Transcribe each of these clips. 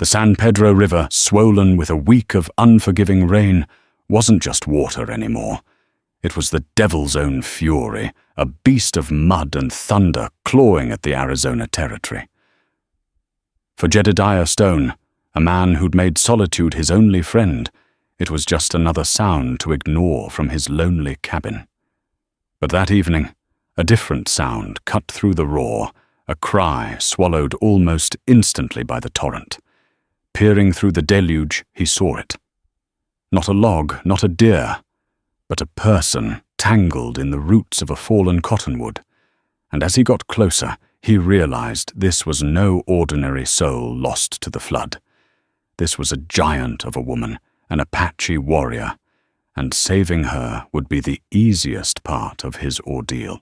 The San Pedro River, swollen with a week of unforgiving rain, wasn't just water anymore. It was the devil's own fury, a beast of mud and thunder clawing at the Arizona territory. For Jedediah Stone, a man who'd made solitude his only friend, it was just another sound to ignore from his lonely cabin. But that evening, a different sound cut through the roar, a cry swallowed almost instantly by the torrent. Peering through the deluge, he saw it. Not a log, not a deer, but a person tangled in the roots of a fallen cottonwood. And as he got closer, he realized this was no ordinary soul lost to the flood. This was a giant of a woman, an Apache warrior, and saving her would be the easiest part of his ordeal.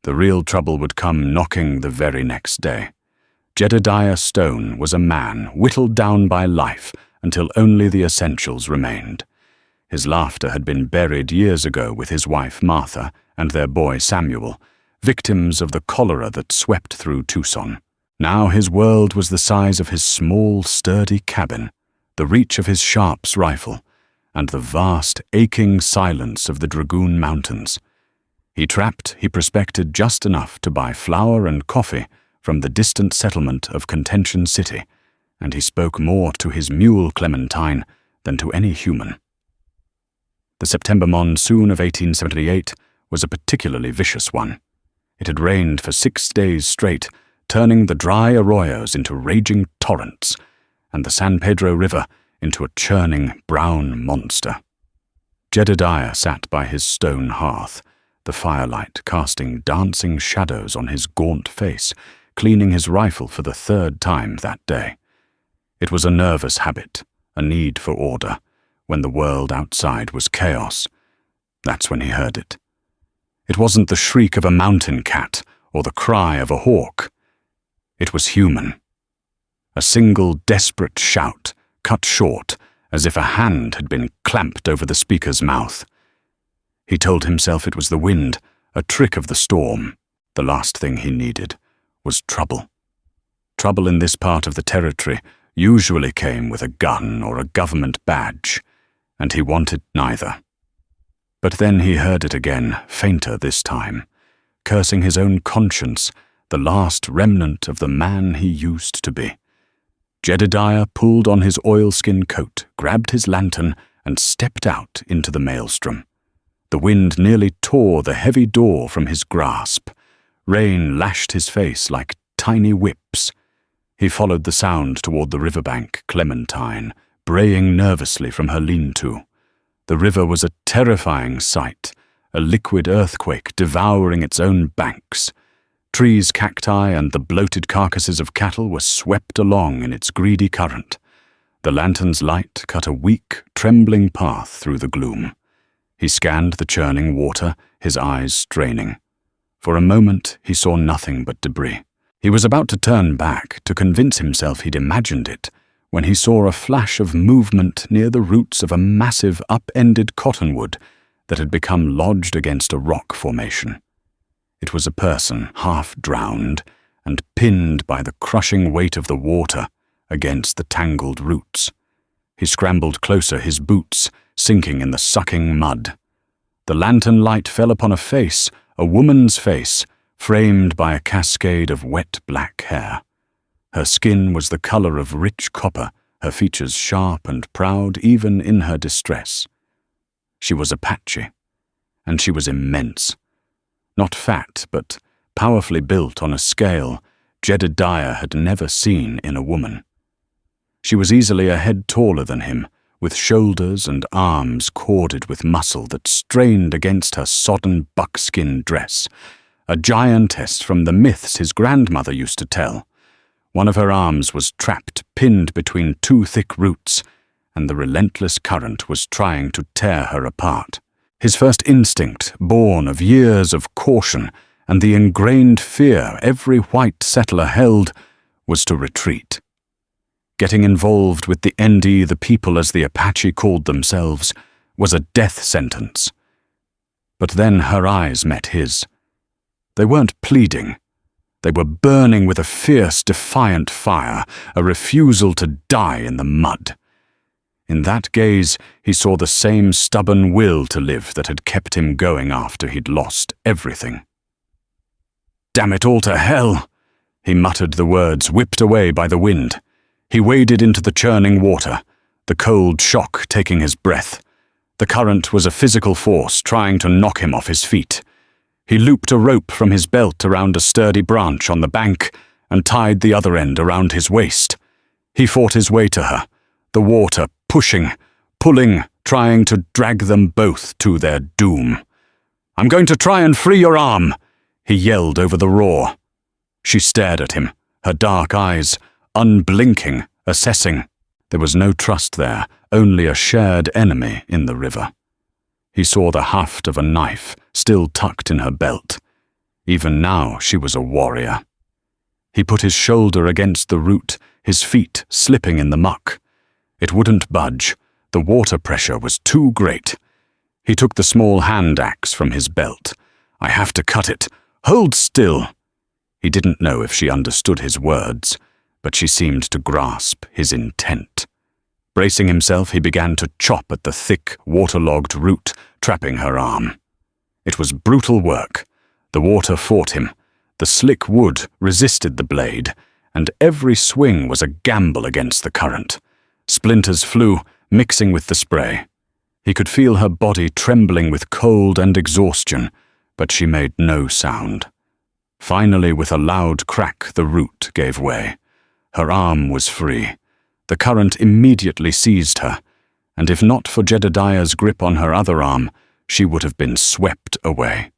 The real trouble would come knocking the very next day. Jedediah Stone was a man whittled down by life until only the essentials remained. His laughter had been buried years ago with his wife Martha and their boy Samuel, victims of the cholera that swept through Tucson. Now his world was the size of his small, sturdy cabin, the reach of his Sharps rifle, and the vast, aching silence of the Dragoon Mountains. He trapped, he prospected just enough to buy flour and coffee from the distant settlement of Contention City, and he spoke more to his mule Clementine than to any human. The September monsoon of 1878 was a particularly vicious one. It had rained for 6 days straight, turning the dry arroyos into raging torrents, and the San Pedro River into a churning brown monster. Jedediah sat by his stone hearth, the firelight casting dancing shadows on his gaunt face, cleaning his rifle for the 3rd time that day. It was a nervous habit, a need for order. When the world outside was chaos, that's when he heard it. It wasn't the shriek of a mountain cat or the cry of a hawk. It was human. A single desperate shout, cut short, as if a hand had been clamped over the speaker's mouth. He told himself it was the wind, a trick of the storm. The last thing he needed was trouble. Trouble in this part of the territory usually came with a gun or a government badge, and he wanted neither. But then he heard it again, fainter this time, cursing his own conscience, the last remnant of the man he used to be. Jedediah pulled on his oilskin coat, grabbed his lantern, and stepped out into the maelstrom. The wind nearly tore the heavy door from his grasp. Rain lashed his face like tiny whips. He followed the sound toward the riverbank, Clementine, braying nervously from her lean-to. The river was a terrifying sight, a liquid earthquake devouring its own banks. Trees, cacti, and the bloated carcasses of cattle were swept along in its greedy current. The lantern's light cut a weak, trembling path through the gloom. He scanned the churning water, his eyes straining. For a moment, he saw nothing but debris. He was about to turn back to convince himself he'd imagined it, when he saw a flash of movement near the roots of a massive up-ended cottonwood that had become lodged against a rock formation. It was a person half-drowned and pinned by the crushing weight of the water against the tangled roots. He scrambled closer, his boots sinking in the sucking mud. The lantern light fell upon a face, a woman's face, framed by a cascade of wet black hair. Her skin was the color of rich copper, her features sharp and proud even in her distress. She was Apache, and she was immense. Not fat, but powerfully built on a scale Jedediah had never seen in a woman. She was easily a head taller than him, with shoulders and arms corded with muscle that strained against her sodden buckskin dress, a giantess from the myths his grandmother used to tell. One of her arms was trapped, pinned between 2 thick roots, and the relentless current was trying to tear her apart. His first instinct, born of years of caution and the ingrained fear every white settler held, was to retreat. Getting involved with the ND, the people as the Apache called themselves, was a death sentence. But then her eyes met his. They weren't pleading. They were burning with a fierce, defiant fire, a refusal to die in the mud. In that gaze, he saw the same stubborn will to live that had kept him going after he'd lost everything. "Damn it all to hell!" He muttered the words, whipped away by the wind. He waded into the churning water, the cold shock taking his breath. The current was a physical force trying to knock him off his feet. He looped a rope from his belt around a sturdy branch on the bank and tied the other end around his waist. He fought his way to her, the water pushing, pulling, trying to drag them both to their doom. "I'm going to try and free your arm," he yelled over the roar. She stared at him, her dark eyes, unblinking, assessing. There was no trust there, only a shared enemy in the river. He saw the haft of a knife still tucked in her belt. Even now she was a warrior. He put his shoulder against the root, his feet slipping in the muck. It wouldn't budge. The water pressure was too great. He took the small hand axe from his belt. "I have to cut it. Hold still." He didn't know if she understood his words, but she seemed to grasp his intent. Bracing himself, he began to chop at the thick, waterlogged root, trapping her arm. It was brutal work. The water fought him. The slick wood resisted the blade, and every swing was a gamble against the current. Splinters flew, mixing with the spray. He could feel her body trembling with cold and exhaustion, but she made no sound. Finally, with a loud crack, the root gave way. Her arm was free. The current immediately seized her, and if not for Jedediah's grip on her other arm, she would have been swept away.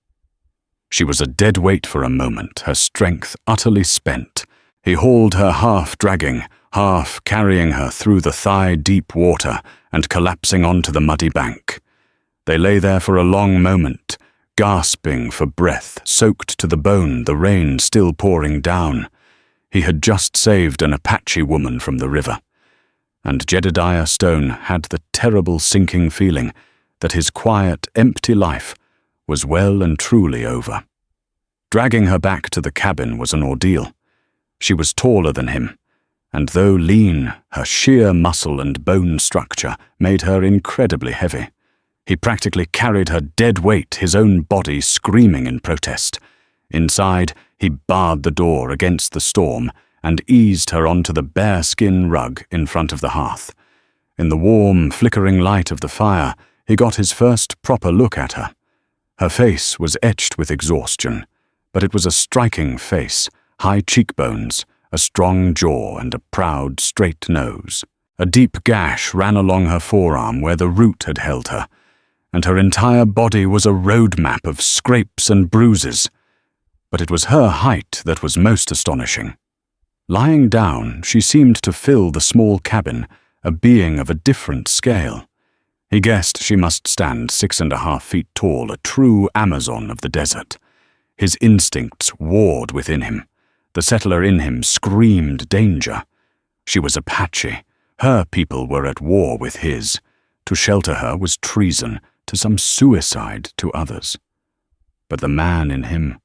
She was a dead weight for a moment, her strength utterly spent. He hauled her half dragging, half carrying her through the thigh-deep water and collapsing onto the muddy bank. They lay there for a long moment, gasping for breath, soaked to the bone, the rain still pouring down. He had just saved an Apache woman from the river, and Jedediah Stone had the terrible sinking feeling that his quiet, empty life was well and truly over. Dragging her back to the cabin was an ordeal. She was taller than him, and though lean, her sheer muscle and bone structure made her incredibly heavy. He practically carried her dead weight, his own body screaming in protest. Inside, he barred the door against the storm and eased her onto the bearskin rug in front of the hearth. In the warm, flickering light of the fire, he got his first proper look at her. Her face was etched with exhaustion, but it was a striking face, high cheekbones, a strong jaw and a proud, straight nose. A deep gash ran along her forearm where the root had held her, and her entire body was a road map of scrapes and bruises. But it was her height that was most astonishing. Lying down, she seemed to fill the small cabin, a being of a different scale. He guessed she must stand 6.5 feet tall, a true Amazon of the desert. His instincts warred within him. The settler in him screamed danger. She was Apache. Her people were at war with his. To shelter her was treason, to some suicide to others. But the man in him,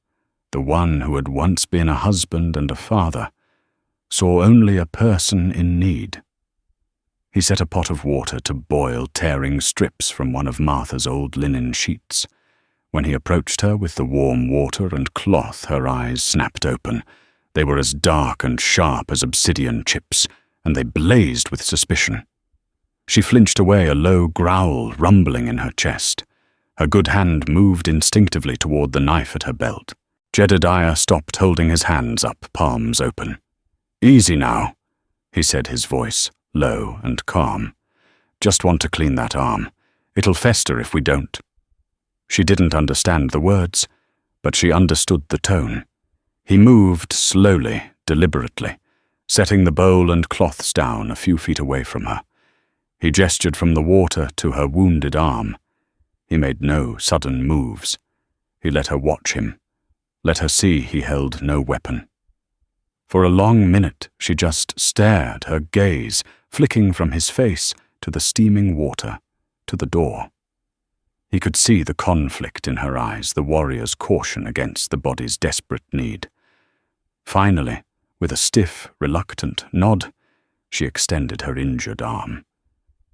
the one who had once been a husband and a father, saw only a person in need. He set a pot of water to boil, tearing strips from one of Martha's old linen sheets. When he approached her with the warm water and cloth, her eyes snapped open. They were as dark and sharp as obsidian chips, and they blazed with suspicion. She flinched away, a low growl rumbling in her chest. Her good hand moved instinctively toward the knife at her belt. Jedediah stopped holding his hands up, palms open. "Easy now," he said, his voice low and calm. "Just want to clean that arm. It'll fester if we don't." She didn't understand the words, but she understood the tone. He moved slowly, deliberately, setting the bowl and cloths down a few feet away from her. He gestured from the water to her wounded arm. He made no sudden moves. He let her watch him, let her see he held no weapon. For a long minute she just stared, her gaze flicking from his face to the steaming water, to the door. He could see the conflict in her eyes, the warrior's caution against the body's desperate need. Finally, with a stiff, reluctant nod, she extended her injured arm.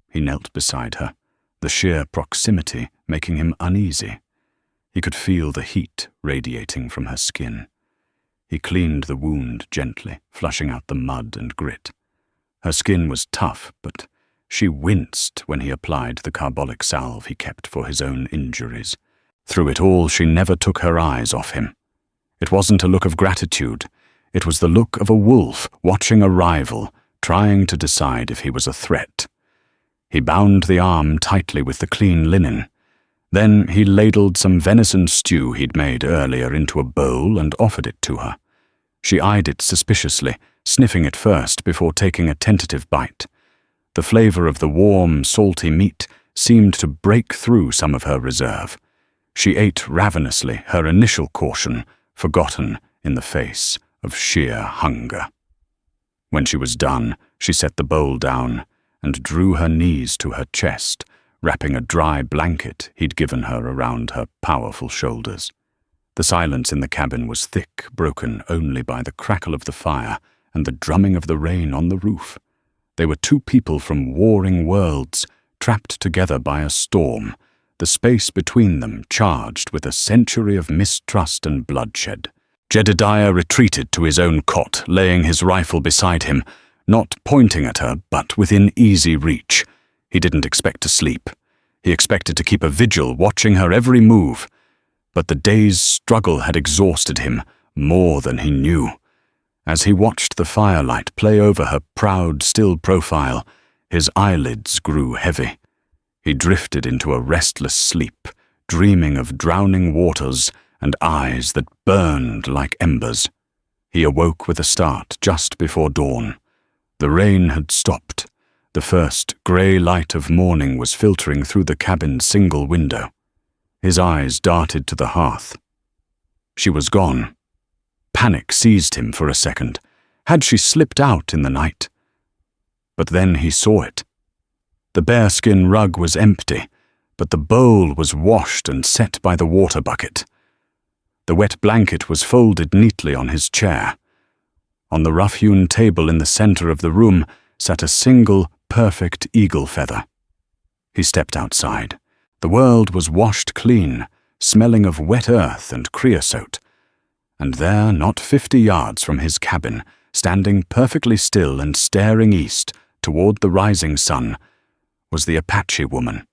He knelt beside her, the sheer proximity making him uneasy. He could feel the heat radiating from her skin. He cleaned the wound gently, flushing out the mud and grit. Her skin was tough, but she winced when he applied the carbolic salve he kept for his own injuries. Through it all, she never took her eyes off him. It wasn't a look of gratitude. It was the look of a wolf watching a rival, trying to decide if he was a threat. He bound the arm tightly with the clean linen. Then he ladled some venison stew he'd made earlier into a bowl and offered it to her. She eyed it suspiciously, sniffing it first before taking a tentative bite. The flavor of the warm, salty meat seemed to break through some of her reserve. She ate ravenously, her initial caution forgotten in the face of sheer hunger. When she was done, she set the bowl down and drew her knees to her chest, wrapping a dry blanket he'd given her around her powerful shoulders. The silence in the cabin was thick, broken only by the crackle of the fire and the drumming of the rain on the roof. They were two people from warring worlds, trapped together by a storm, the space between them charged with a century of mistrust and bloodshed. Jedediah retreated to his own cot, laying his rifle beside him, not pointing at her, but within easy reach. He didn't expect to sleep. He expected to keep a vigil, watching her every move. But the day's struggle had exhausted him more than he knew. As he watched the firelight play over her proud, still profile, his eyelids grew heavy. He drifted into a restless sleep, dreaming of drowning waters and eyes that burned like embers. He awoke with a start just before dawn. The rain had stopped. The first grey light of morning was filtering through the cabin's single window. His eyes darted to the hearth. She was gone. Panic seized him for a second. Had she slipped out in the night? But then he saw it. The bearskin rug was empty, but the bowl was washed and set by the water bucket. The wet blanket was folded neatly on his chair. On the rough-hewn table in the center of the room sat a single, perfect eagle feather. He stepped outside. The world was washed clean, smelling of wet earth and creosote. And there, not 50 yards from his cabin, standing perfectly still and staring east toward the rising sun, was the Apache woman.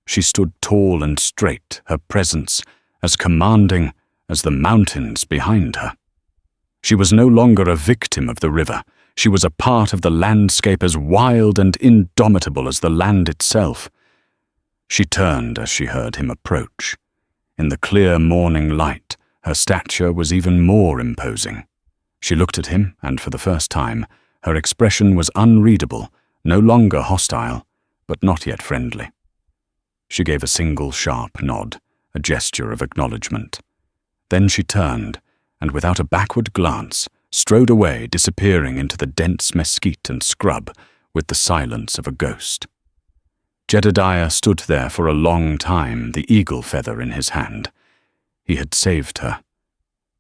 She stood tall and straight, her presence as commanding as the mountains behind her. She was no longer a victim of the river. She was a part of the landscape as wild and indomitable as the land itself. She turned as she heard him approach. In the clear morning light, her stature was even more imposing. She looked at him, and for the first time, her expression was unreadable, no longer hostile, but not yet friendly. She gave a single sharp nod, a gesture of acknowledgement. Then she turned, and without a backward glance, strode away, disappearing into the dense mesquite and scrub with the silence of a ghost. Jedediah stood there for a long time, the eagle feather in his hand. He had saved her,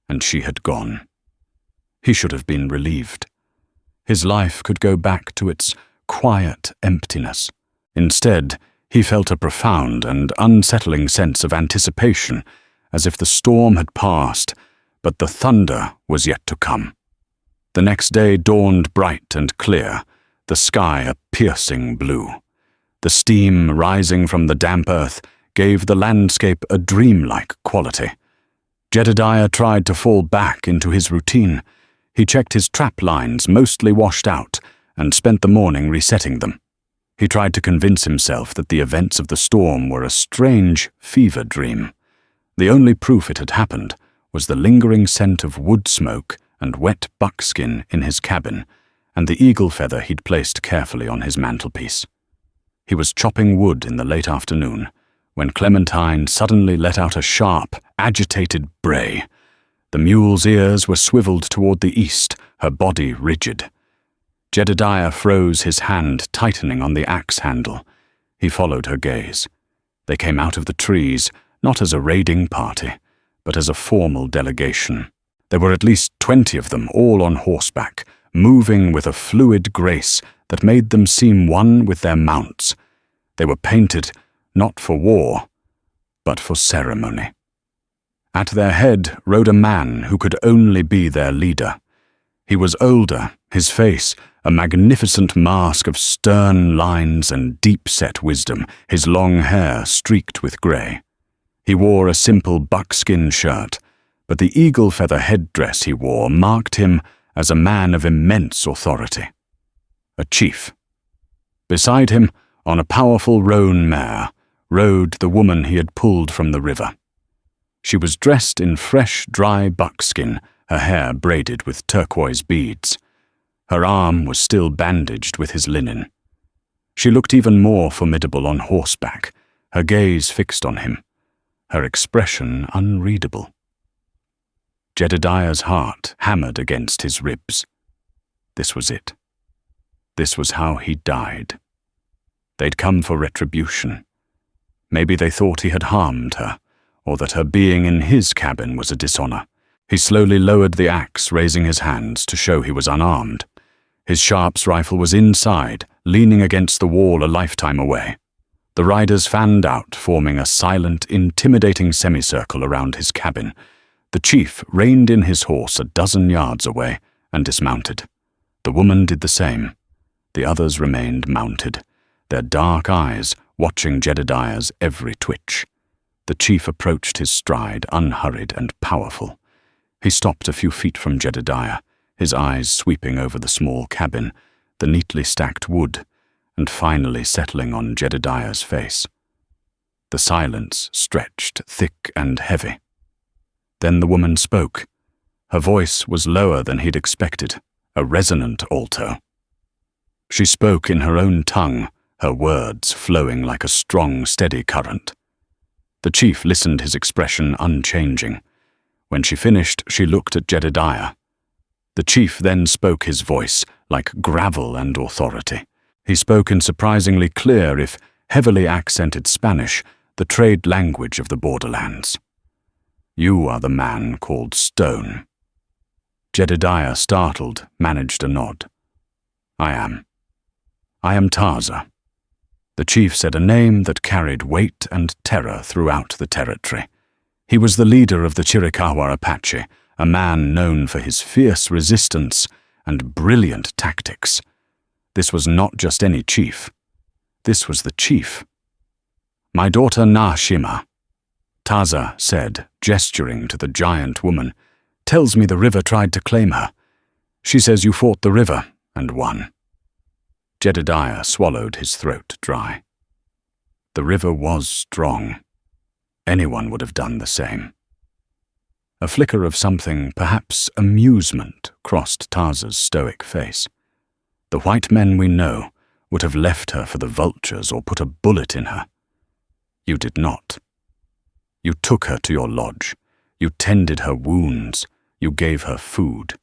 and she had gone. He should have been relieved. His life could go back to its quiet emptiness. Instead, he felt a profound and unsettling sense of anticipation, as if the storm had passed, but the thunder was yet to come. The next day dawned bright and clear, the sky a piercing blue. The steam rising from the damp earth gave the landscape a dreamlike quality. Jedediah tried to fall back into his routine. He checked his trap lines, mostly washed out, and spent the morning resetting them. He tried to convince himself that the events of the storm were a strange fever dream. The only proof it had happened was the lingering scent of wood smoke and wet buckskin in his cabin, and the eagle feather he'd placed carefully on his mantelpiece. He was chopping wood in the late afternoon, when Clementine suddenly let out a sharp, agitated bray. The mule's ears were swiveled toward the east, her body rigid. Jedediah froze, his hand tightening on the axe handle. He followed her gaze. They came out of the trees, not as a raiding party, but as a formal delegation. There were at least 20 of them, all on horseback, moving with a fluid grace that made them seem one with their mounts. They were painted not for war, but for ceremony. At their head rode a man who could only be their leader. He was older, his face a magnificent mask of stern lines and deep-set wisdom, his long hair streaked with grey. He wore a simple buckskin shirt, but the eagle feather headdress he wore marked him as a man of immense authority. A chief. Beside him, on a powerful roan mare, rode the woman he had pulled from the river. She was dressed in fresh, dry buckskin, her hair braided with turquoise beads. Her arm was still bandaged with his linen. She looked even more formidable on horseback, her gaze fixed on him, her expression unreadable. Jedediah's heart hammered against his ribs. This was it. This was how he died. They'd come for retribution. Maybe they thought he had harmed her, or that her being in his cabin was a dishonor. He slowly lowered the axe, raising his hands to show he was unarmed. His sharps rifle was inside, leaning against the wall a lifetime away. The riders fanned out, forming a silent, intimidating semicircle around his cabin. The chief reined in his horse 12 yards away and dismounted. The woman did the same. The others remained mounted, their dark eyes watching Jedediah's every twitch. The chief approached his stride, unhurried and powerful. He stopped a few feet from Jedediah, his eyes sweeping over the small cabin, the neatly stacked wood, and finally settling on Jedediah's face. The silence stretched thick and heavy. Then the woman spoke. Her voice was lower than he'd expected, a resonant alto. She spoke in her own tongue, her words flowing like a strong, steady current. The chief listened, his expression unchanging. When she finished, she looked at Jedediah. The chief then spoke, his voice like gravel and authority. He spoke in surprisingly clear, if heavily accented Spanish, the trade language of the borderlands. You are the man called Stone. Jedediah, startled, managed a nod. I am. I am Tarza. The chief said a name that carried weight and terror throughout the territory. He was the leader of the Chiricahua Apache, a man known for his fierce resistance and brilliant tactics. This was not just any chief. This was the chief. My daughter Nashima, Tarza said, gesturing to the giant woman, tells me the river tried to claim her. She says you fought the river and won. Jedediah swallowed his throat dry. The river was strong. Anyone would have done the same. A flicker of something, perhaps amusement, crossed Tarza's stoic face. The white men we know would have left her for the vultures or put a bullet in her. You did not. You took her to your lodge. You tended her wounds. You gave her food.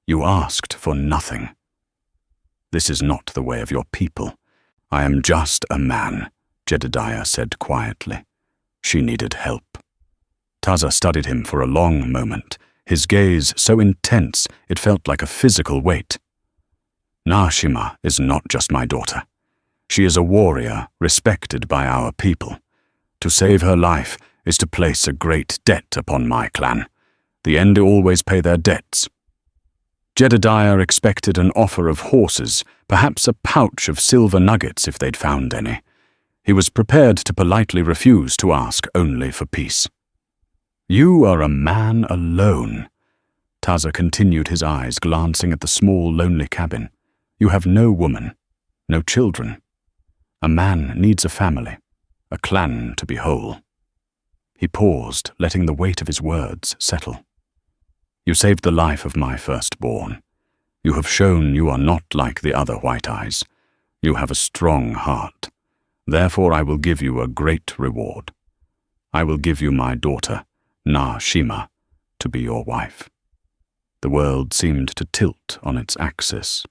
You asked for nothing. This is not the way of your people. I am just a man, Jedediah said quietly. She needed help. Tarza studied him for a long moment, his gaze so intense it felt like a physical weight. Nashima is not just my daughter. She is a warrior respected by our people. To save her life is to place a great debt upon my clan. The Ende always pay their debts. Jedediah expected an offer of horses, perhaps a pouch of silver nuggets if they'd found any. He was prepared to politely refuse to ask only for peace. You are a man alone. Tarza continued, his eyes glancing at the small, lonely cabin. You have no woman, no children. A man needs a family, a clan to be whole. He paused, letting the weight of his words settle. You saved the life of my firstborn. You have shown you are not like the other White Eyes. You have a strong heart. Therefore I will give you a great reward. I will give you my daughter, Nashima, to be your wife. The world seemed to tilt on its axis.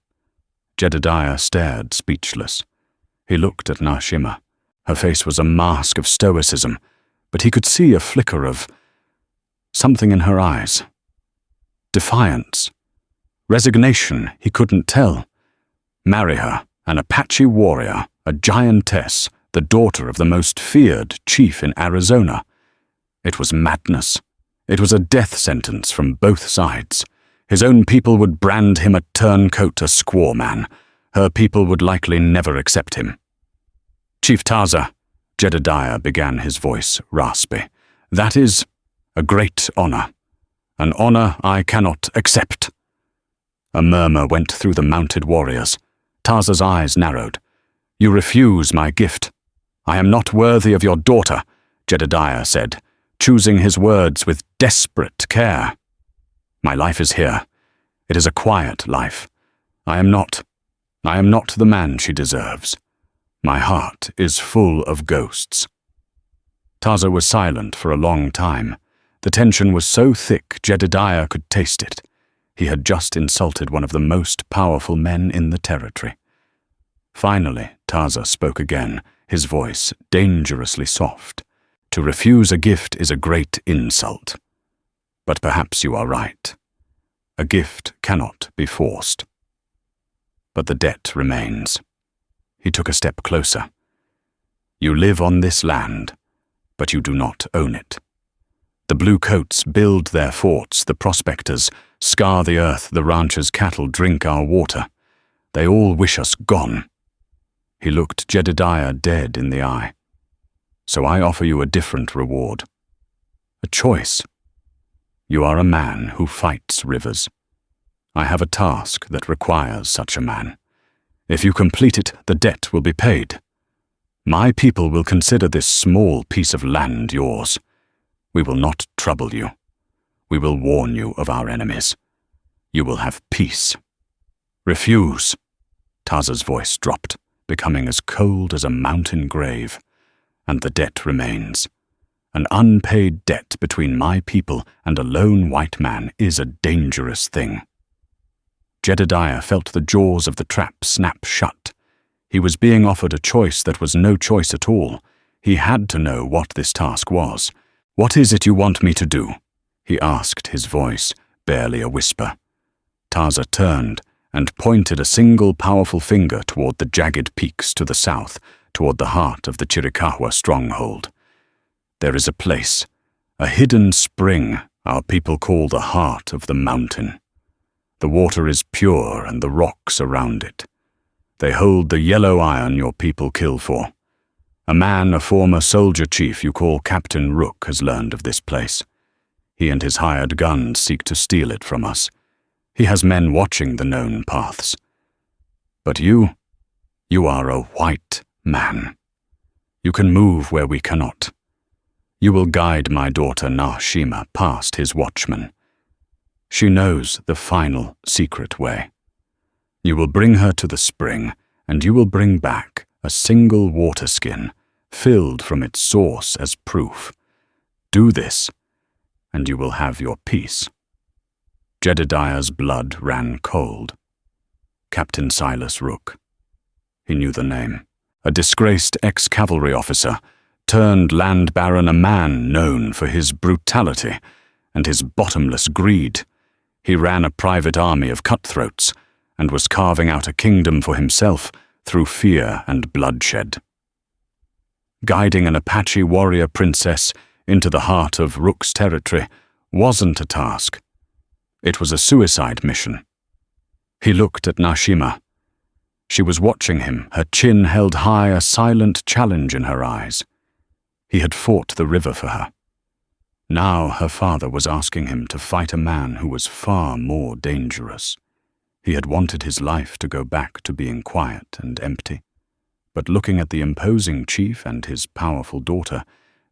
Jedediah stared, speechless. He looked at Nashima. Her face was a mask of stoicism, but he could see a flicker of something in her eyes. defiance, resignation, he couldn't tell. Marry her, an Apache warrior, a giantess, the daughter of the most feared chief in Arizona. It was madness. It was a death sentence from both sides. His own people would brand him a turncoat, a squaw man. Her people would likely never accept him. "Chief Taza," Jedediah began, his voice raspy, "that is a great honor. An honor I cannot accept." A murmur went through the mounted warriors. Taza's eyes narrowed. "You refuse my gift. I am not worthy of your daughter," Jedediah said, choosing his words with desperate care. "My life is here. It is a quiet life. I am not the man she deserves. My heart is full of ghosts." Taza was silent for a long time. The tension was so thick Jedediah could taste it. He had just insulted one of the most powerful men in the territory. Finally, Taza spoke again, his voice dangerously soft. "To refuse a gift is a great insult. But perhaps you are right. A gift cannot be forced. But the debt remains." He took a step closer. "You live on this land, but you do not own it. The blue coats build their forts, the prospectors scar the earth, the ranchers' cattle drink our water. They all wish us gone." He looked Jedediah dead in the eye. "So I offer you a different reward. A choice. You are a man who fights rivers. I have a task that requires such a man. If you complete it, the debt will be paid. My people will consider this small piece of land yours. We will not trouble you. We will warn you of our enemies. You will have peace. Refuse." Taza's voice dropped, becoming as cold as a mountain grave. "And the debt remains. An unpaid debt between my people and a lone white man is a dangerous thing." Jedediah felt the jaws of the trap snap shut. He was being offered a choice that was no choice at all. He had to know what this task was. "What is it you want me to do?" he asked, his voice barely a whisper. Taza turned and pointed a single powerful finger toward the jagged peaks to the south, toward the heart of the Chiricahua stronghold. "There is a place, a hidden spring our people call the heart of the mountain. The water is pure and the rocks around it. They hold the yellow iron your people kill for. A man, a former soldier chief you call Captain Rook, has learned of this place. He and his hired guns seek to steal it from us. He has men watching the known paths. But you are a white man. You can move where we cannot. You will guide my daughter Nashima past his watchmen. She knows the final secret way. You will bring her to the spring, and you will bring back a single water skin, filled from its source as proof. Do this, and you will have your peace." Jedediah's blood ran cold. Captain Silas Rook. He knew the name. A disgraced ex-cavalry officer, turned land baron, a man known for his brutality and his bottomless greed. He ran a private army of cutthroats and was carving out a kingdom for himself through fear and bloodshed. Guiding an Apache warrior princess into the heart of Rook's territory wasn't a task. It was a suicide mission. He looked at Nashima. She was watching him, her chin held high, a silent challenge in her eyes. He had fought the river for her. Now her father was asking him to fight a man who was far more dangerous. He had wanted his life to go back to being quiet and empty. But looking at the imposing chief and his powerful daughter,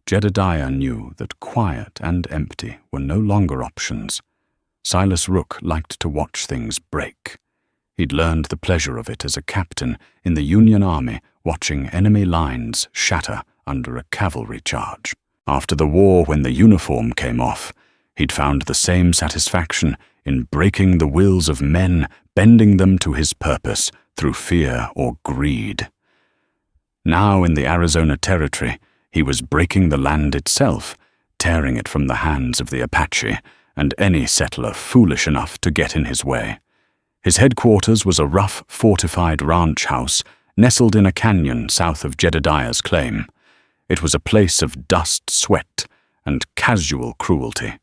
Jedediah knew that quiet and empty were no longer options. Silas Rook liked to watch things break. He'd learned the pleasure of it as a captain in the Union Army, watching enemy lines shatter under a cavalry charge. After the war, when the uniform came off, he'd found the same satisfaction in breaking the wills of men, bending them to his purpose through fear or greed. Now in the Arizona Territory, he was breaking the land itself, tearing it from the hands of the Apache, and any settler foolish enough to get in his way. His headquarters was a rough, fortified ranch house nestled in a canyon south of Jedediah's claim. It was a place of dust, sweat, and casual cruelty.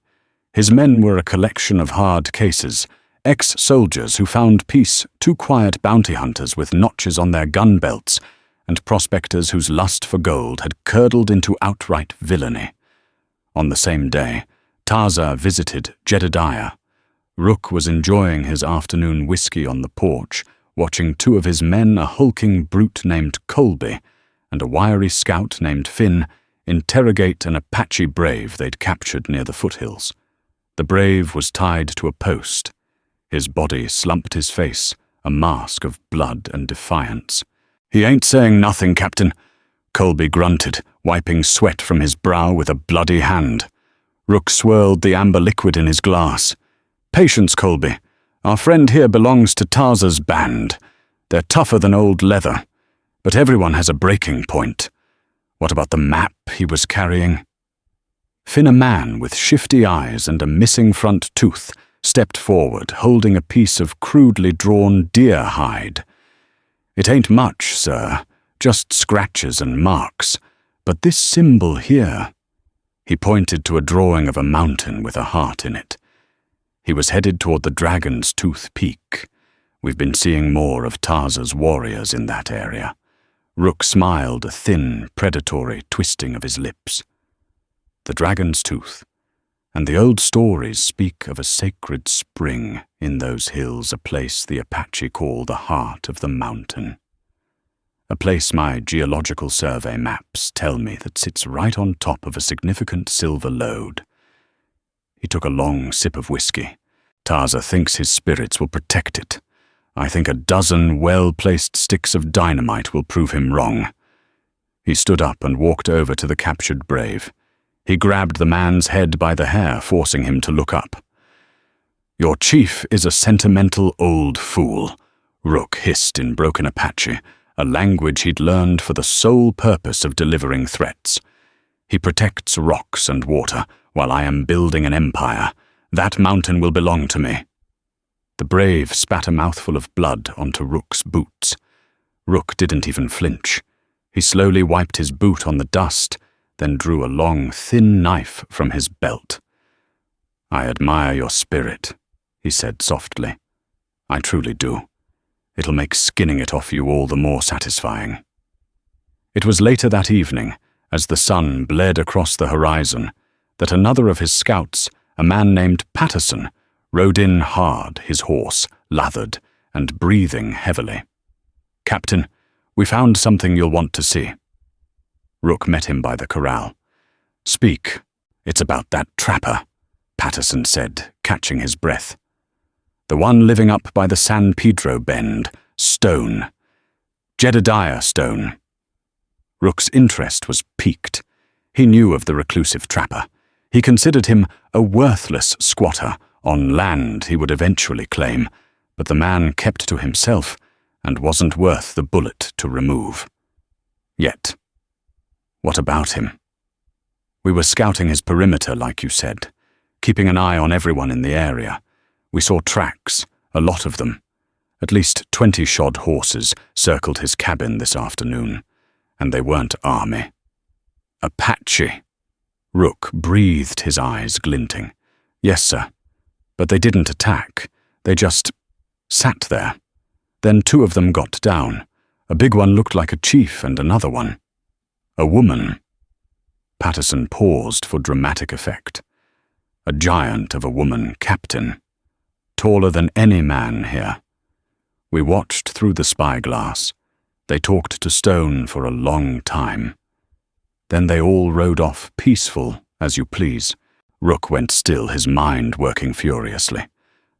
His men were a collection of hard cases, ex-soldiers who found peace, too quiet bounty hunters with notches on their gun belts, and prospectors whose lust for gold had curdled into outright villainy. On the same day, Taza visited Jedediah. Rook was enjoying his afternoon whiskey on the porch, watching two of his men, a hulking brute named Colby and a wiry scout named Finn, interrogate an Apache brave they'd captured near the foothills. The brave was tied to a post. His body slumped his face, a mask of blood and defiance. "He ain't saying nothing, Captain," Colby grunted, wiping sweat from his brow with a bloody hand. Rook swirled the amber liquid in his glass. "Patience, Colby. Our friend here belongs to Taza's band. They're tougher than old leather, but everyone has a breaking point. What about the map he was carrying?" Finn, a man with shifty eyes and a missing front tooth, stepped forward, holding a piece of crudely drawn deer hide. "It ain't much, sir, just scratches and marks, but this symbol here—" He pointed to a drawing of a mountain with a heart in it. He was headed toward the Dragon's Tooth Peak. We've been seeing more of Taza's warriors in that area. Rook smiled, a thin, predatory twisting of his lips. The Dragon's Tooth, and the old stories speak of a sacred spring in those hills, a place the Apache call the heart of the mountain. A place my geological survey maps tell me that sits right on top of a significant silver lode. He took a long sip of whiskey. Taza thinks his spirits will protect it. I think a dozen well-placed sticks of dynamite will prove him wrong. He stood up and walked over to the captured brave. He grabbed the man's head by the hair, forcing him to look up. "Your chief is a sentimental old fool," Rook hissed in broken Apache, a language he'd learned for the sole purpose of delivering threats. "He protects rocks and water, while I am building an empire. That mountain will belong to me." The brave spat a mouthful of blood onto Rook's boots. Rook didn't even flinch. He slowly wiped his boot on the dust, then drew a long, thin knife from his belt. "I admire your spirit," he said softly. "I truly do. It'll make skinning it off you all the more satisfying." It was later that evening, as the sun bled across the horizon, that another of his scouts, a man named Patterson, rode in hard, his horse lathered and breathing heavily. "Captain, we found something you'll want to see." Rook met him by the corral. "Speak. It's about that trapper," Patterson said, catching his breath. "The one living up by the San Pedro Bend, Stone. Jedediah Stone." Rook's interest was piqued. He knew of the reclusive trapper. He considered him a worthless squatter on land he would eventually claim, but the man kept to himself and wasn't worth the bullet to remove. Yet, what about him? "We were scouting his perimeter, like you said, keeping an eye on everyone in the area. We saw tracks, a lot of them. At least 20 shod horses circled his cabin this afternoon, and they weren't army. Apache." Rook breathed, his eyes glinting. "Yes, sir. But they didn't attack. They just sat there. Then two of them got down. A big one looked like a chief and another one. A woman." Patterson paused for dramatic effect. "A giant of a woman, Captain. Taller than any man here. We watched through the spyglass. They talked to Stone for a long time. Then they all rode off, peaceful, as you please." Rook went still, his mind working furiously.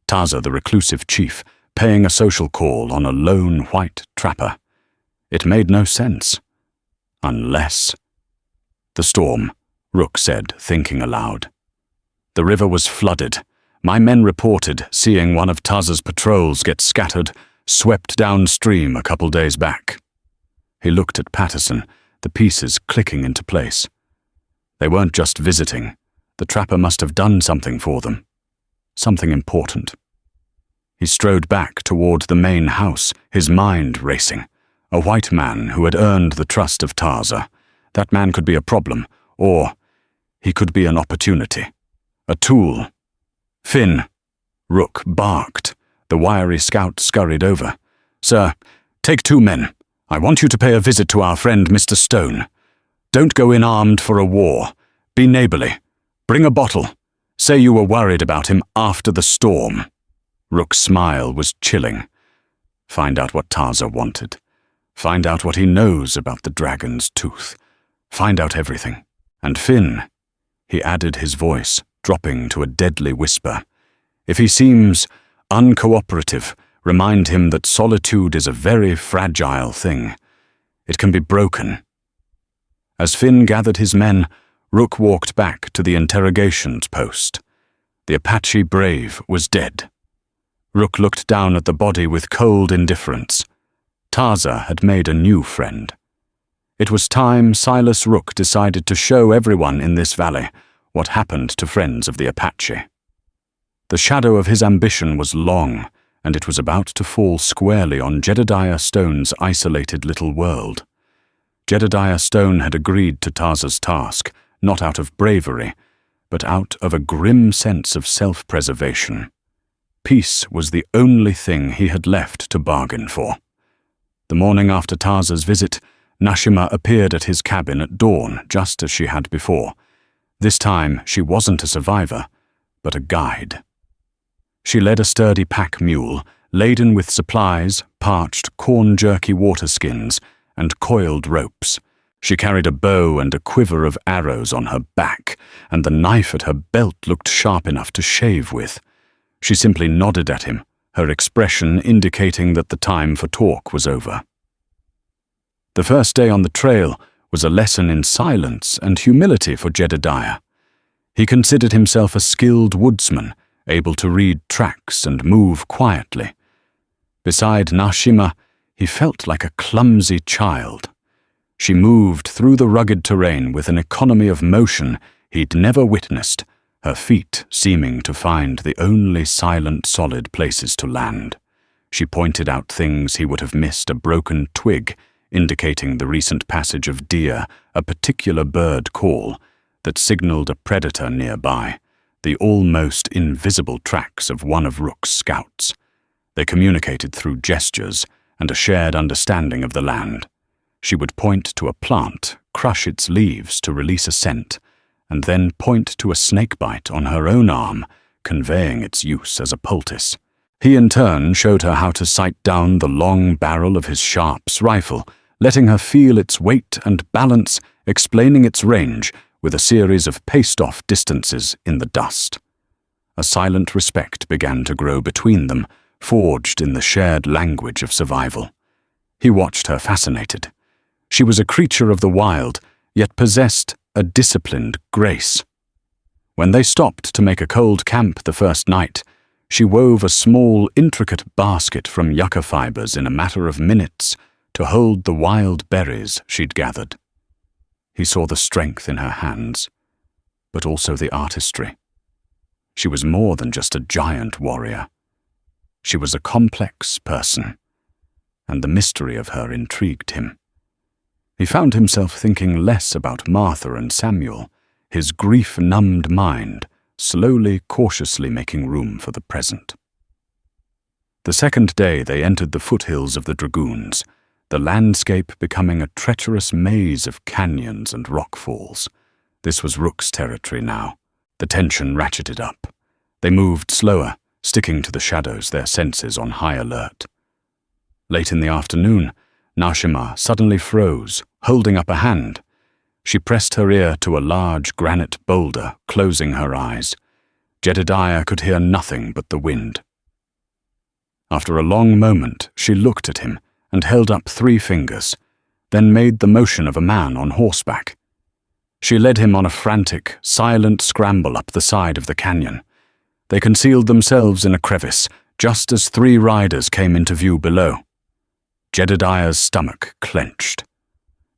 Taza, the reclusive chief, paying a social call on a lone white trapper. It made no sense. Unless... "The storm," Rook said, thinking aloud. "The river was flooded. My men reported seeing one of Taza's patrols get scattered, swept downstream a couple days back." He looked at Patterson, the pieces clicking into place. "They weren't just visiting. The trapper must have done something for them." something important. He strode back toward the main house, his mind racing. A white man who had earned the trust of Tarza. That man could be a problem, or he could be an opportunity. A tool. Finn. Rook barked. The wiry scout scurried over. "Sir, take 2 men. I want you to pay a visit to our friend Mr. Stone. Don't go in armed for a war. Be neighborly. Bring a bottle. Say you were worried about him after the storm." Rook's smile was chilling. Find out what Tarza wanted. Find out what he knows about the dragon's tooth. Find out everything. And Finn, he added his voice, dropping to a deadly whisper. If he seems uncooperative, remind him that solitude is a very fragile thing. It can be broken. As Finn gathered his men, Rook walked back to the interrogations post. The Apache brave was dead. Rook looked down at the body with cold indifference. Tarza had made a new friend. It was time Silas Rook decided to show everyone in this valley what happened to friends of the Apache. The shadow of his ambition was long, and it was about to fall squarely on Jedediah Stone's isolated little world. Jedediah Stone had agreed to Tarza's task, not out of bravery, but out of a grim sense of self-preservation. Peace was the only thing he had left to bargain for. The morning after Tarza's visit, Nashima appeared at his cabin at dawn, just as she had before. This time, she wasn't a survivor, but a guide. She led a sturdy pack mule, laden with supplies, parched corn jerky water skins, and coiled ropes. She carried a bow and a quiver of arrows on her back, and the knife at her belt looked sharp enough to shave with. She simply nodded at him, her expression indicating that the time for talk was over. The first day on the trail was a lesson in silence and humility for Jedediah. He considered himself a skilled woodsman, able to read tracks and move quietly. Beside Nashima, he felt like a clumsy child. She moved through the rugged terrain with an economy of motion he'd never witnessed, her feet seeming to find the only silent, solid places to land. She pointed out things he would have missed: a broken twig, indicating the recent passage of deer, a particular bird call that signaled a predator nearby, the almost invisible tracks of one of Rook's scouts. They communicated through gestures and a shared understanding of the land. She would point to a plant, crush its leaves to release a scent, and then point to a snakebite on her own arm, conveying its use as a poultice. He in turn showed her how to sight down the long barrel of his Sharps rifle, letting her feel its weight and balance, explaining its range with a series of paced-off distances in the dust. A silent respect began to grow between them, forged in the shared language of survival. He watched her fascinated. She was a creature of the wild, yet possessed a disciplined grace. When they stopped to make a cold camp the first night, she wove a small, intricate basket from yucca fibers in a matter of minutes to hold the wild berries she'd gathered. He saw the strength in her hands, but also the artistry. She was more than just a giant warrior. She was a complex person, and the mystery of her intrigued him. He found himself thinking less about Martha and Samuel, his grief-numbed mind slowly, cautiously making room for the present. The second day they entered the foothills of the Dragoons, the landscape becoming a treacherous maze of canyons and rockfalls. This was Rook's territory now. The tension ratcheted up. They moved slower, sticking to the shadows, their senses on high alert. Late in the afternoon, Nashima suddenly froze, holding up a hand. She pressed her ear to a large granite boulder, closing her eyes. Jedediah could hear nothing but the wind. After a long moment, she looked at him and held up 3 fingers, then made the motion of a man on horseback. She led him on a frantic, silent scramble up the side of the canyon. They concealed themselves in a crevice, just as 3 riders came into view below. Jedediah's stomach clenched.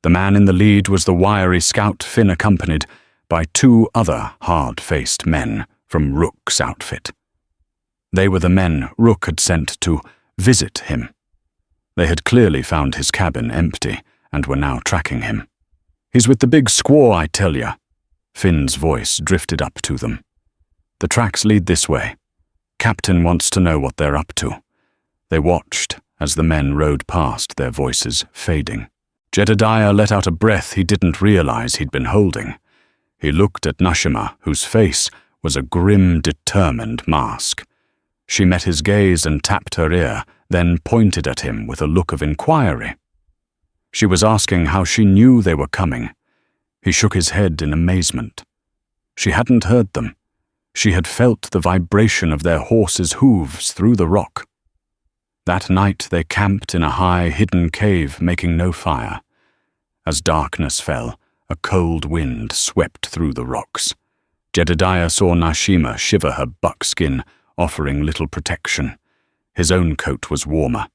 The man in the lead was the wiry scout Finn, accompanied by 2 other hard-faced men from Rook's outfit. They were the men Rook had sent to visit him. They had clearly found his cabin empty and were now tracking him. "He's with the big squaw, I tell ya." Finn's voice drifted up to them. "The tracks lead this way. Captain wants to know what they're up to." They watched as the men rode past, their voices fading. Jedediah let out a breath he didn't realize he'd been holding. He looked at Nashima, whose face was a grim, determined mask. She met his gaze and tapped her ear, then pointed at him with a look of inquiry. She was asking how she knew they were coming. He shook his head in amazement. She hadn't heard them. She had felt the vibration of their horses' hooves through the rock. That night they camped in a high, hidden cave, making no fire. As darkness fell, a cold wind swept through the rocks. Jedediah saw Nashima shiver her buckskin, offering little protection. His own coat was warmer.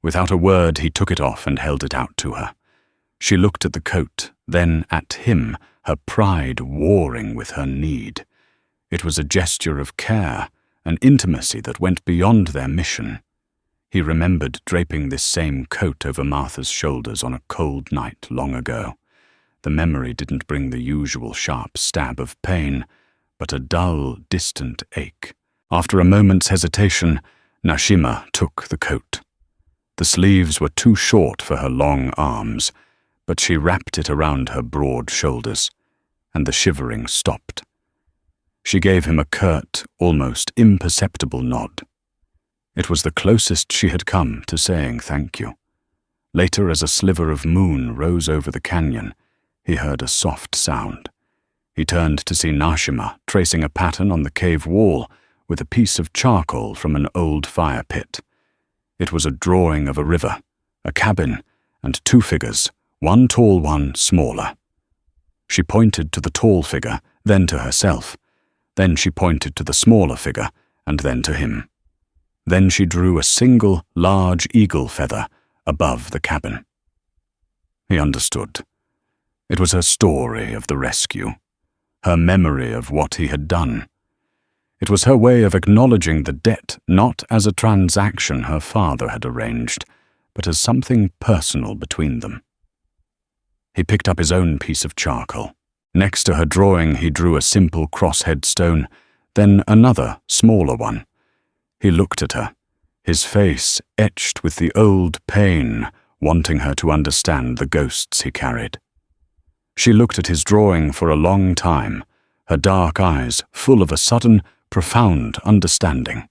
Without a word, he took it off and held it out to her. She looked at the coat, then at him, her pride warring with her need. It was a gesture of care, an intimacy that went beyond their mission. He remembered draping this same coat over Martha's shoulders on a cold night long ago. The memory didn't bring the usual sharp stab of pain, but a dull, distant ache. After a moment's hesitation, Nashima took the coat. The sleeves were too short for her long arms, but she wrapped it around her broad shoulders, and the shivering stopped. She gave him a curt, almost imperceptible nod. It was the closest she had come to saying thank you. Later, as a sliver of moon rose over the canyon, he heard a soft sound. He turned to see Nashima tracing a pattern on the cave wall with a piece of charcoal from an old fire pit. It was a drawing of a river, a cabin, and two figures, one tall, one smaller. She pointed to the tall figure, then to herself. Then she pointed to the smaller figure, and then to him. Then she drew a single, large eagle feather above the cabin. He understood. It was her story of the rescue, her memory of what he had done. It was her way of acknowledging the debt not as a transaction her father had arranged, but as something personal between them. He picked up his own piece of charcoal. Next to her drawing, he drew a simple cross-head stone, then another, smaller one. He looked at her, his face etched with the old pain, wanting her to understand the ghosts he carried. She looked at his drawing for a long time, her dark eyes full of a sudden, profound understanding.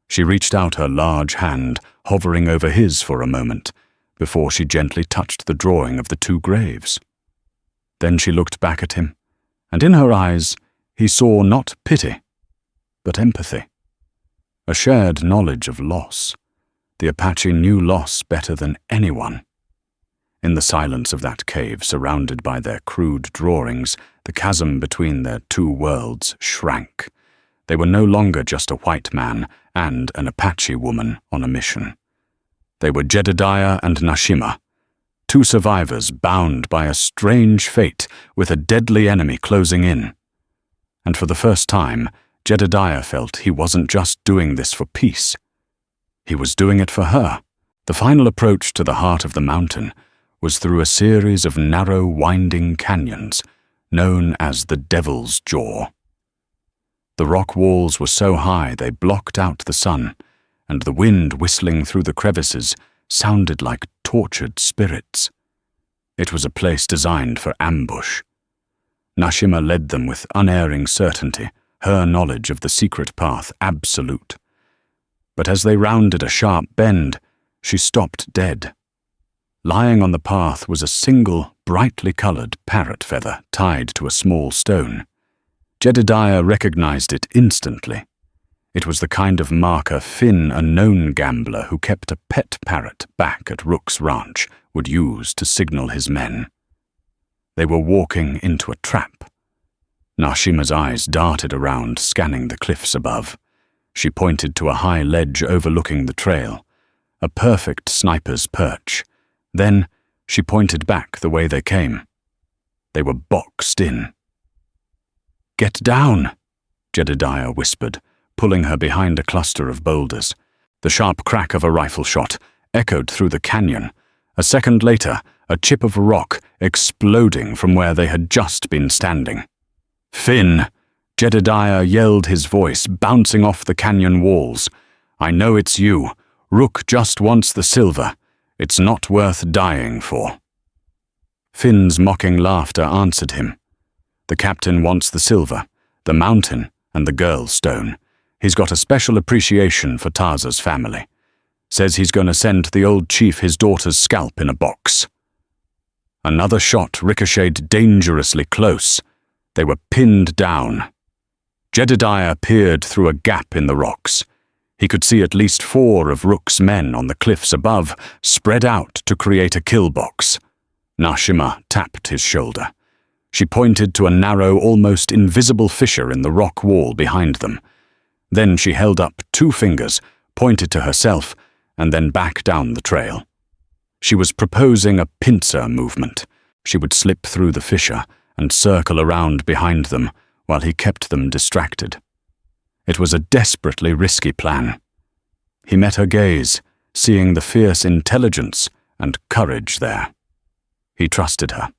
She reached out her large hand, hovering over his for a moment, before she gently touched the drawing of the two graves. Then she looked back at him, and in her eyes he saw not pity, but empathy. A shared knowledge of loss. The Apache knew loss better than anyone. In the silence of that cave, surrounded by their crude drawings, the chasm between their two worlds shrank. They were no longer just a white man and an Apache woman on a mission. They were Jedediah and Nashima, two survivors bound by a strange fate with a deadly enemy closing in. And for the first time, Jedediah felt he wasn't just doing this for peace. He was doing it for her. The final approach to the heart of the mountain was through a series of narrow, winding canyons, known as the Devil's Jaw. The rock walls were so high they blocked out the sun, and the wind whistling through the crevices sounded like tortured spirits. It was a place designed for ambush. Nashima led them with unerring certainty, her knowledge of the secret path absolute. But as they rounded a sharp bend, she stopped dead. Lying on the path was a single, brightly colored parrot feather tied to a small stone. Jedediah recognized it instantly. It was the kind of marker Finn, a known gambler who kept a pet parrot back at Rook's ranch, would use to signal his men. They were walking into a trap. Nashima's eyes darted around, scanning the cliffs above. She pointed to a high ledge overlooking the trail, a perfect sniper's perch. Then she pointed back the way they came. They were boxed in. "Get down," Jedediah whispered, pulling her behind a cluster of boulders. The sharp crack of a rifle shot echoed through the canyon. A second later, a chip of rock exploding from where they had just been standing. "Finn!" Jedediah yelled, his voice bouncing off the canyon walls. "I know it's you. Rook just wants the silver. It's not worth dying for." Finn's mocking laughter answered him. "The captain wants the silver, the mountain, and the girl stone. He's got a special appreciation for Tarza's family. Says he's going to send the old chief his daughter's scalp in a box." Another shot ricocheted dangerously close. They were pinned down. Jedediah peered through a gap in the rocks. He could see at least 4 of Rook's men on the cliffs above, spread out to create a kill box. Nashima tapped his shoulder. She pointed to a narrow, almost invisible fissure in the rock wall behind them. Then she held up 2 fingers, pointed to herself, and then back down the trail. She was proposing a pincer movement. She would slip through the fissure and circle around behind them while he kept them distracted. It was a desperately risky plan. He met her gaze, seeing the fierce intelligence and courage there. He trusted her.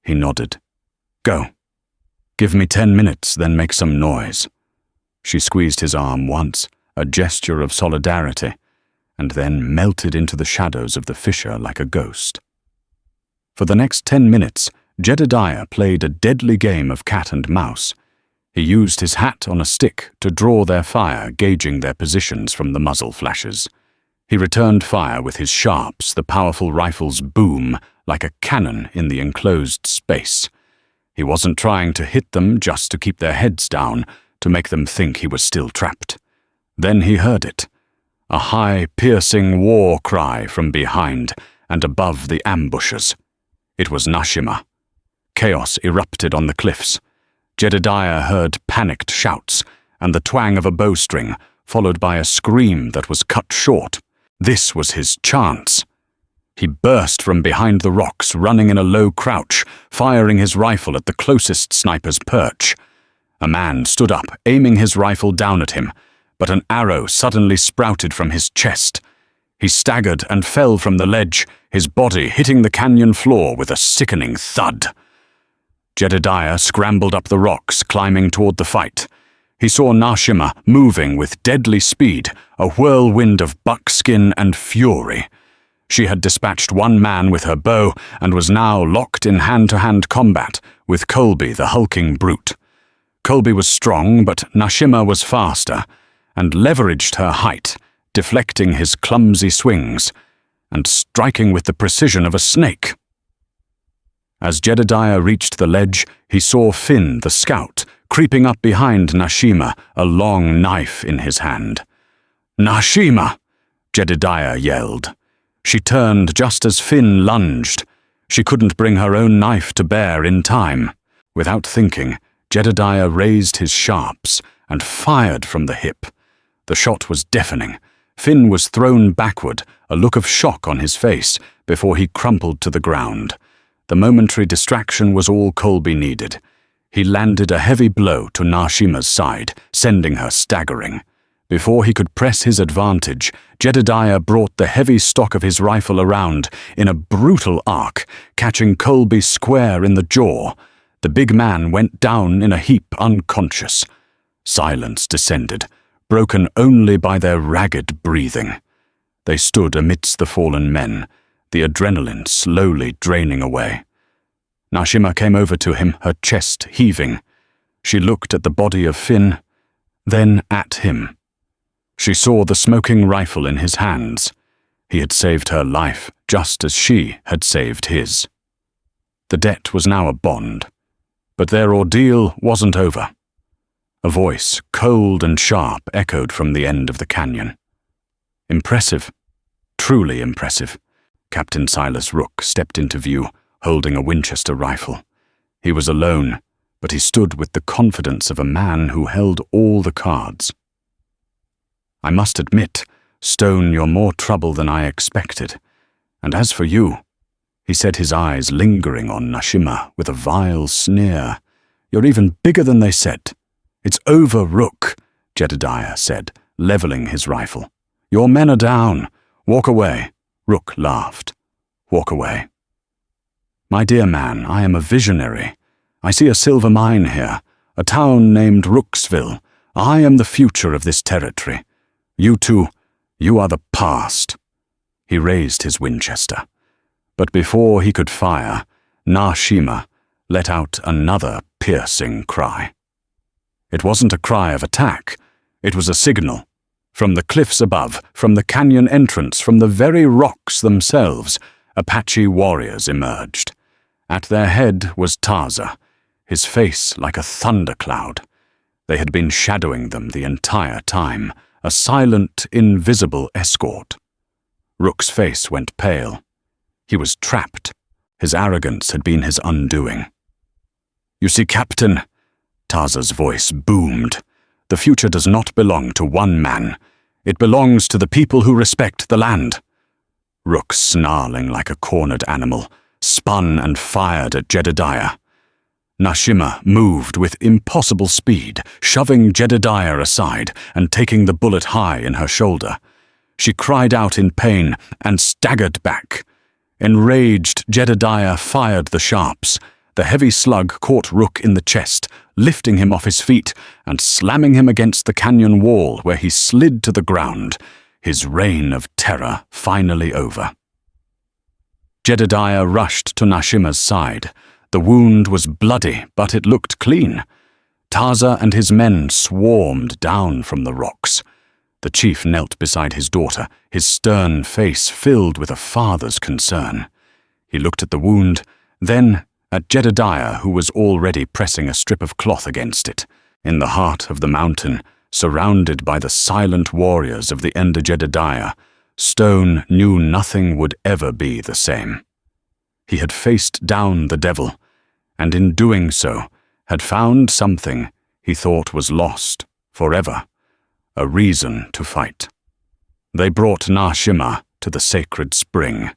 He nodded. "Go. Give me 10 minutes, then make some noise." She squeezed his arm once, a gesture of solidarity, and then melted into the shadows of the fissure like a ghost. For the next 10 minutes, Jedediah played a deadly game of cat and mouse. He used his hat on a stick to draw their fire, gauging their positions from the muzzle flashes. He returned fire with his sharps, the powerful rifle's boom like a cannon in the enclosed space. He wasn't trying to hit them just to keep their heads down, to make them think he was still trapped. Then he heard it. A high, piercing war cry from behind and above the ambushes. It was Nashima. Chaos erupted on the cliffs. Jedediah heard panicked shouts and the twang of a bowstring, followed by a scream that was cut short. This was his chance. He burst from behind the rocks, running in a low crouch, firing his rifle at the closest sniper's perch. A man stood up, aiming his rifle down at him, but an arrow suddenly sprouted from his chest. He staggered and fell from the ledge, his body hitting the canyon floor with a sickening thud. Jedediah scrambled up the rocks, climbing toward the fight. He saw Nashima moving with deadly speed, a whirlwind of buckskin and fury. She had dispatched one man with her bow and was now locked in hand-to-hand combat with Colby, the hulking brute. Colby was strong, but Nashima was faster, and leveraged her height, deflecting his clumsy swings, and striking with the precision of a snake. As Jedediah reached the ledge, he saw Finn, the scout, creeping up behind Nashima, a long knife in his hand. "Nashima!" Jedediah yelled. She turned just as Finn lunged. She couldn't bring her own knife to bear in time. Without thinking, Jedediah raised his sharps and fired from the hip. The shot was deafening. Finn was thrown backward, a look of shock on his face, before he crumpled to the ground. The momentary distraction was all Colby needed. He landed a heavy blow to Nashima's side, sending her staggering. Before he could press his advantage, Jedediah brought the heavy stock of his rifle around in a brutal arc, catching Colby square in the jaw. The big man went down in a heap, unconscious. Silence descended, broken only by their ragged breathing. They stood amidst the fallen men, the adrenaline slowly draining away. Nashima came over to him, her chest heaving. She looked at the body of Finn, then at him. She saw the smoking rifle in his hands. He had saved her life, just as she had saved his. The debt was now a bond, but their ordeal wasn't over. A voice, cold and sharp, echoed from the end of the canyon. Impressive, truly impressive. Captain Silas Rook stepped into view, holding a Winchester rifle. He was alone, but he stood with the confidence of a man who held all the cards. "I must admit, Stone, you're more trouble than I expected. And as for you," he said, his eyes lingering on Nashima with a vile sneer, "you're even bigger than they said. It's over, Rook. Jedediah said, leveling his rifle. "Your men are down. Walk away." Rook laughed. "Walk away." "My dear man, I am a visionary. I see a silver mine here, a town named Rooksville. I am the future of this territory. You two, you are the past." He raised his Winchester. But before he could fire, Nashima let out another piercing cry. It wasn't a cry of attack. It was a signal. From the cliffs above, from the canyon entrance, from the very rocks themselves, Apache warriors emerged. At their head was Taza, his face like a thundercloud. They had been shadowing them the entire time, a silent, invisible escort. Rook's face went pale. He was trapped. His arrogance had been his undoing. "You see, Captain," Taza's voice boomed, "the future does not belong to one man. It belongs to the people who respect the land." Rook, snarling like a cornered animal, spun and fired at Jedediah. Nashima moved with impossible speed, shoving Jedediah aside and taking the bullet high in her shoulder. She cried out in pain and staggered back. Enraged, Jedediah fired the sharps. The heavy slug caught Rook in the chest, lifting him off his feet and slamming him against the canyon wall where he slid to the ground, his reign of terror finally over. Jedediah rushed to Nashima's side. The wound was bloody, but it looked clean. Taza and his men swarmed down from the rocks. The chief knelt beside his daughter, his stern face filled with a father's concern. He looked at the wound, then at Jedediah, who was already pressing a strip of cloth against it. In the heart of the mountain, surrounded by the silent warriors of the Ender Jedediah, Stone knew nothing would ever be the same. He had faced down the devil, and in doing so, had found something he thought was lost forever, a reason to fight. They brought Nashima to the sacred spring.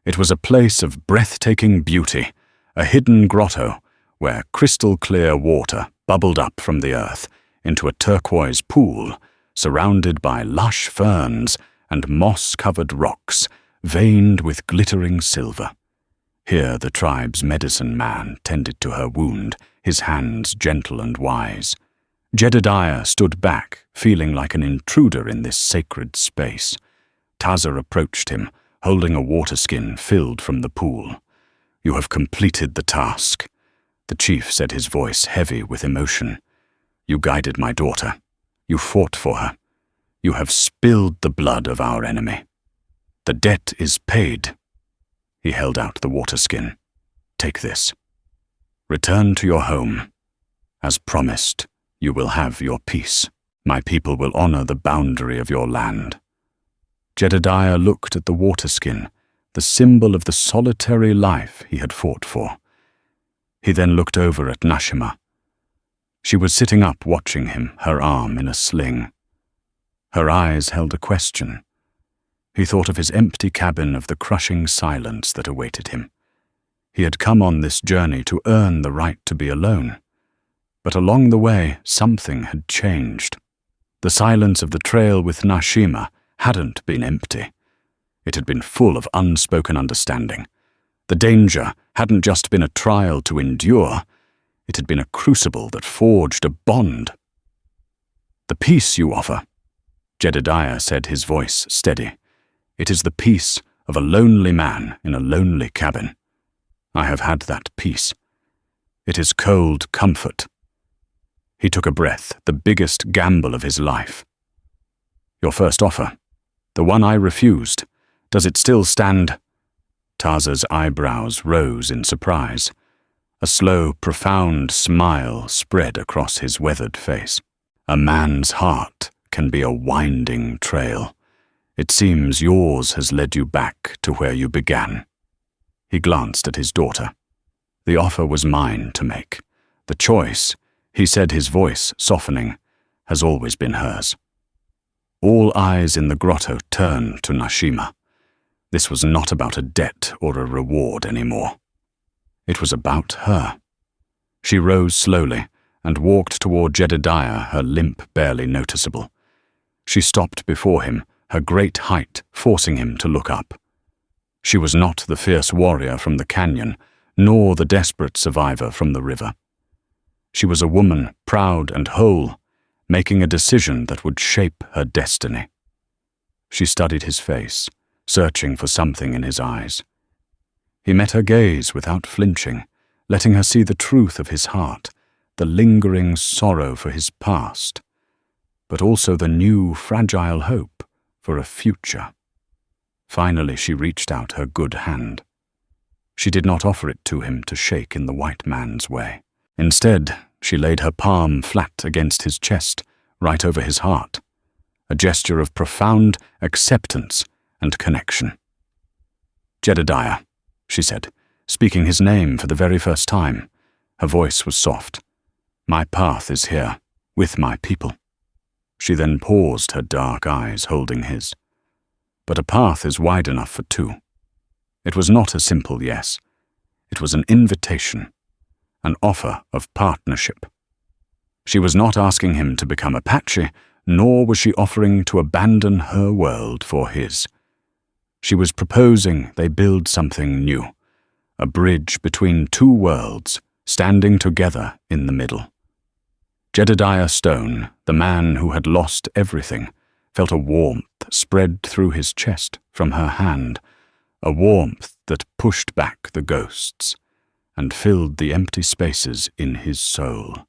It was a place of breathtaking beauty, a hidden grotto where crystal-clear water bubbled up from the earth into a turquoise pool surrounded by lush ferns and moss-covered rocks veined with glittering silver. Here the tribe's medicine man tended to her wound, his hands gentle and wise. Jedediah stood back, feeling like an intruder in this sacred space. Taza approached him, holding a water skin filled from the pool. "You have completed the task," the chief said, his voice heavy with emotion. "You guided my daughter. You fought for her. You have spilled the blood of our enemy. The debt is paid." He held out the water skin. "Take this. Return to your home. As promised, you will have your peace. My people will honor the boundary of your land." Jedediah looked at the water skin, the symbol of the solitary life he had fought for. He then looked over at Nashima. She was sitting up watching him, her arm in a sling. Her eyes held a question. He thought of his empty cabin, of the crushing silence that awaited him. He had come on this journey to earn the right to be alone. But along the way, something had changed. The silence of the trail with Nashima hadn't been empty. It had been full of unspoken understanding. The danger hadn't just been a trial to endure. It had been a crucible that forged a bond. "The peace you offer," Jedediah said, his voice steady. "It is the peace of a lonely man in a lonely cabin. I have had that peace. It is cold comfort." He took a breath, the biggest gamble of his life. "Your first offer, the one I refused, does it still stand?" Taza's eyebrows rose in surprise. A slow, profound smile spread across his weathered face. "A man's heart can be a winding trail. It seems yours has led you back to where you began." He glanced at his daughter. "The offer was mine to make. The choice," he said, his voice softening, "has always been hers." All eyes in the grotto turned to Nashima. This was not about a debt or a reward anymore. It was about her. She rose slowly, and walked toward Jedediah, her limp barely noticeable. She stopped before him, her great height forcing him to look up. She was not the fierce warrior from the canyon, nor the desperate survivor from the river. She was a woman, proud and whole, making a decision that would shape her destiny. She studied his face, searching for something in his eyes. He met her gaze without flinching, letting her see the truth of his heart, the lingering sorrow for his past, but also the new, fragile hope for a future. Finally, she reached out her good hand. She did not offer it to him to shake in the white man's way. Instead, she laid her palm flat against his chest, right over his heart, a gesture of profound acceptance and connection. "Jedediah," she said, speaking his name for the very first time. Her voice was soft. "My path is here, with my people." She then paused, her dark eyes holding his. "But a path is wide enough for two." It was not a simple yes. It was an invitation, an offer of partnership. She was not asking him to become Apache, nor was she offering to abandon her world for his. She was proposing they build something new, a bridge between two worlds, standing together in the middle. Jedediah Stone, the man who had lost everything, felt a warmth spread through his chest from her hand, a warmth that pushed back the ghosts and filled the empty spaces in his soul.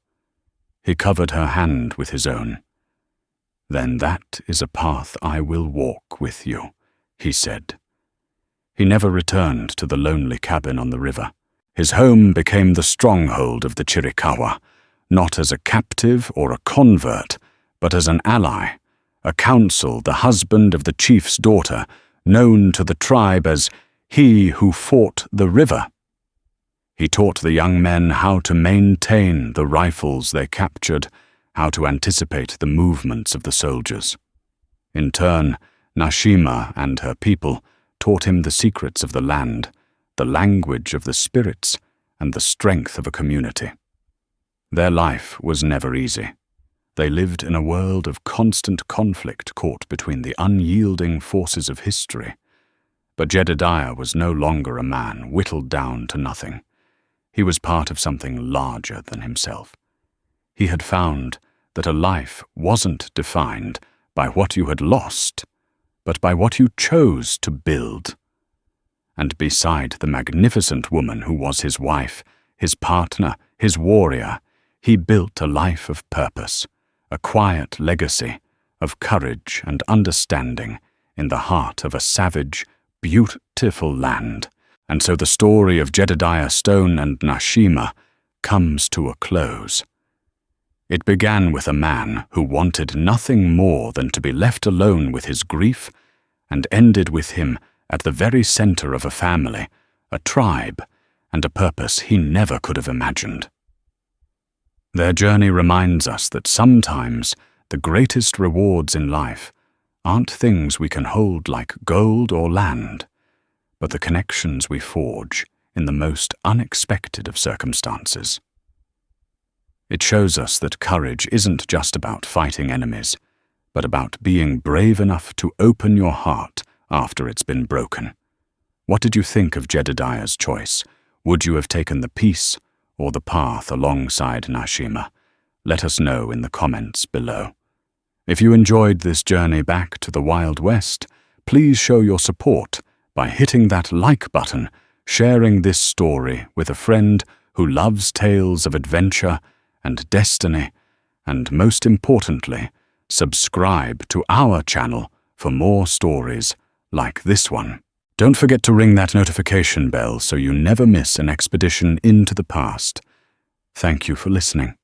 He covered her hand with his own. "Then that is a path I will walk with you," he said. He never returned to the lonely cabin on the river. His home became the stronghold of the Chiricahua, not as a captive or a convert, but as an ally, a counsel, the husband of the chief's daughter, known to the tribe as he who fought the river. He taught the young men how to maintain the rifles they captured, how to anticipate the movements of the soldiers. In turn, Nashima and her people taught him the secrets of the land, the language of the spirits, and the strength of a community. Their life was never easy. They lived in a world of constant conflict caught between the unyielding forces of history. But Jedediah was no longer a man whittled down to nothing. He was part of something larger than himself. He had found that a life wasn't defined by what you had lost, but by what you chose to build. And beside the magnificent woman who was his wife, his partner, his warrior, he built a life of purpose, a quiet legacy of courage and understanding in the heart of a savage, beautiful land. And so the story of Jedediah Stone and Nashima comes to a close. It began with a man who wanted nothing more than to be left alone with his grief, and ended with him at the very center of a family, a tribe, and a purpose he never could have imagined. Their journey reminds us that sometimes the greatest rewards in life aren't things we can hold like gold or land, but the connections we forge in the most unexpected of circumstances. It shows us that courage isn't just about fighting enemies, but about being brave enough to open your heart after it's been broken. What did you think of Jedediah's choice? Would you have taken the peace or the path alongside Nashima? Let us know in the comments below. If you enjoyed this journey back to the Wild West, please show your support by hitting that like button, sharing this story with a friend who loves tales of adventure and destiny, and most importantly, subscribe to our channel for more stories like this one. Don't forget to ring that notification bell so you never miss an expedition into the past. Thank you for listening.